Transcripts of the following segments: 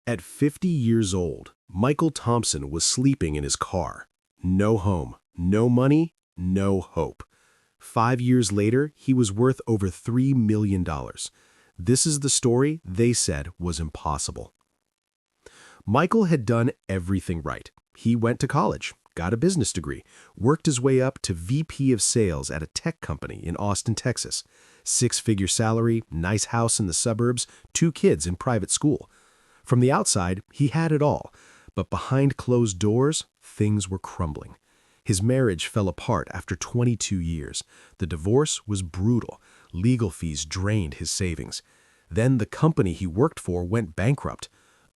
At 50 years old, Michael Thompson was sleeping in his car. No home, no money, no hope. 5 years later, he was worth over $3 million. This is the story they said was impossible. Michael had done everything right. He went to college, got a business degree, worked his way up to VP of sales at a tech company in Austin, Texas. 6-figure salary, nice house in the suburbs, 2 kids in private school. From the outside, he had it all, but behind closed doors, things were crumbling. His marriage fell apart after 22 years. The divorce was brutal. Legal fees drained his savings. Then the company he worked for went bankrupt.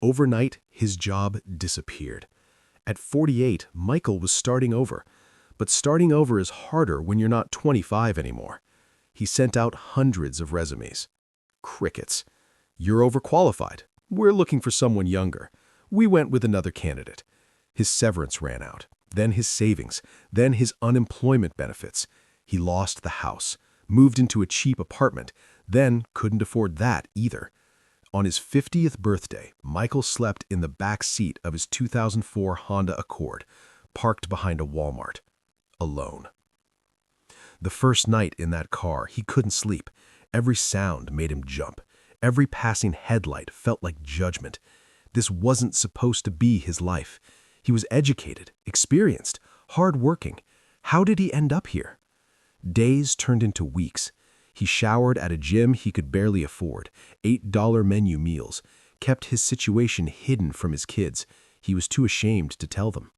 Overnight, his job disappeared. At 48, Michael was starting over. But starting over is harder when you're not 25 anymore. He sent out hundreds of resumes. Crickets. You're overqualified. We're looking for someone younger. We went with another candidate. His severance ran out, then his savings, then his unemployment benefits. He lost the house, moved into a cheap apartment, then couldn't afford that either. On his 50th birthday, Michael slept in the back seat of his 2004 Honda Accord, parked behind a Walmart, alone. The first night in that car, he couldn't sleep. Every sound made him jump. Every passing headlight felt like judgment. This wasn't supposed to be his life. He was educated, experienced, hard-working. How did he end up here? Days turned into weeks. He showered at a gym he could barely afford, $8 menu meals, kept his situation hidden from his kids. He was too ashamed to tell them.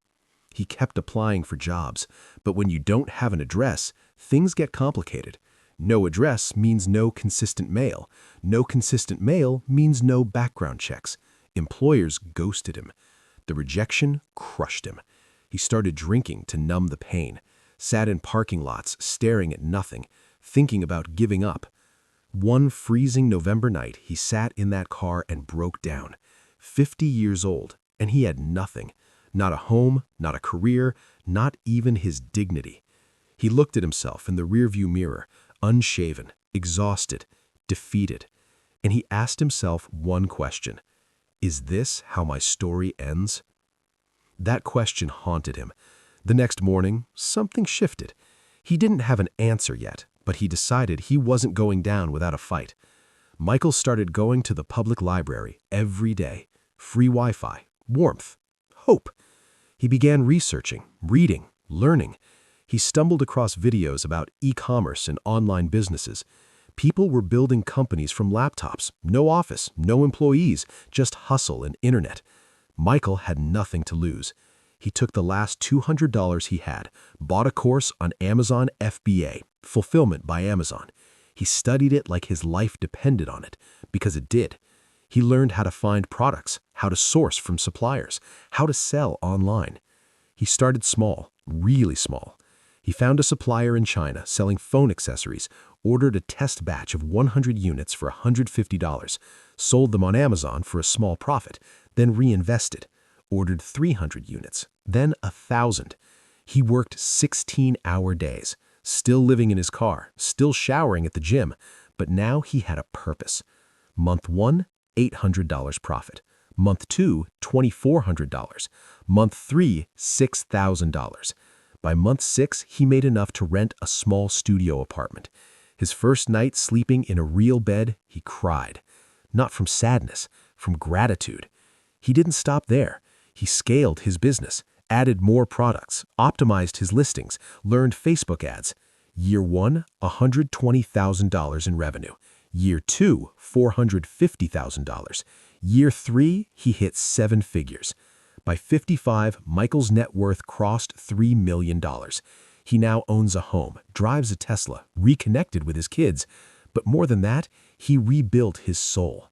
He kept applying for jobs, but when you don't have an address, things get complicated. No address means no consistent mail. No consistent mail means no background checks. Employers ghosted him. The rejection crushed him. He started drinking to numb the pain, sat in parking lots staring at nothing, thinking about giving up. One freezing November night, he sat in that car and broke down. 50 years old, and he had nothing. Not a home, not a career, not even his dignity. He looked at himself in the rearview mirror, unshaven, exhausted, defeated, and he asked himself one question: is this how my story ends? That question haunted him. The next morning, something shifted. He didn't have an answer yet, but he decided he wasn't going down without a fight. Michael started going to the public library every day. Free Wi-Fi, warmth, hope. He began researching, reading, learning. He stumbled across videos about e-commerce and online businesses. People were building companies from laptops, no office, no employees, just hustle and internet. Michael had nothing to lose. He took the last $200 he had, bought a course on Amazon FBA, Fulfillment by Amazon. He studied it like his life depended on it, because it did. He learned how to find products, how to source from suppliers, how to sell online. He started small, really small. He found a supplier in China selling phone accessories, ordered a test batch of 100 units for $150, sold them on Amazon for a small profit, then reinvested, ordered 300 units, then 1,000. He worked 16-hour days, still living in his car, still showering at the gym, but now he had a purpose. Month 1, $800 profit. Month 2, $2,400. Month 3, $6,000. By month 6, he made enough to rent a small studio apartment. His first night sleeping in a real bed, he cried. Not from sadness, from gratitude. He didn't stop there. He scaled his business, added more products, optimized his listings, learned Facebook ads. Year 1, $120,000 in revenue. Year 2, $450,000. Year 3, he hit 7 figures. By 55, Michael's net worth crossed $3 million. He now owns a home, drives a Tesla, reconnected with his kids. But more than that, he rebuilt his soul.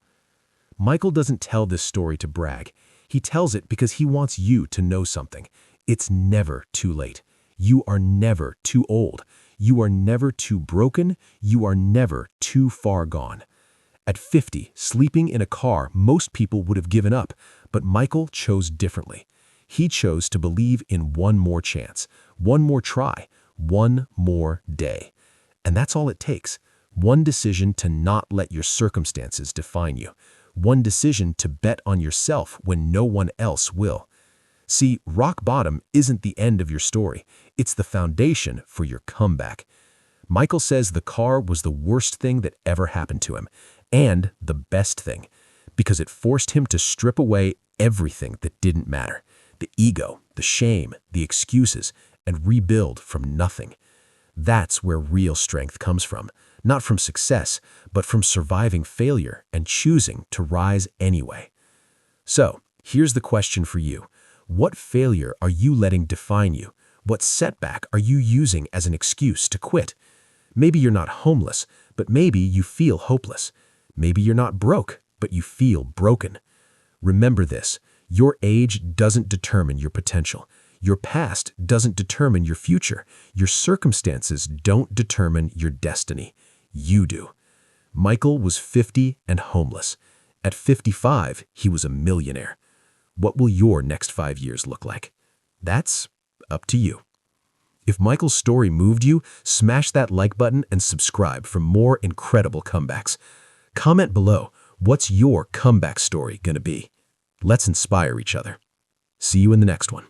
Michael doesn't tell this story to brag. He tells it because he wants you to know something. It's never too late. You are never too old. You are never too broken. You are never too far gone. At 50, sleeping in a car, most people would have given up, but Michael chose differently. He chose to believe in one more chance, one more try, one more day. And that's all it takes. One decision to not let your circumstances define you. one decision to bet on yourself when no one else will. See, rock bottom isn't the end of your story. It's the foundation for your comeback. Michael says the car was the worst thing that ever happened to him, and the best thing, because it forced him to strip away everything that didn't matter: the ego, the shame, the excuses, and rebuild from nothing. That's where real strength comes from, not from success, but from surviving failure and choosing to rise anyway. So, here's the question for you. What failure are you letting define you? What setback are you using as an excuse to quit? Maybe you're not homeless, but maybe you feel hopeless. Maybe you're not broke, but you feel broken. Remember this: your age doesn't determine your potential. Your past doesn't determine your future. Your circumstances don't determine your destiny. You do. Michael was 50 and homeless. At 55, he was a millionaire. What will your next 5 years look like? That's up to you. If Michael's story moved you, smash that like button and subscribe for more incredible comebacks. Comment below, what's your comeback story gonna be? Let's inspire each other. See you in the next one.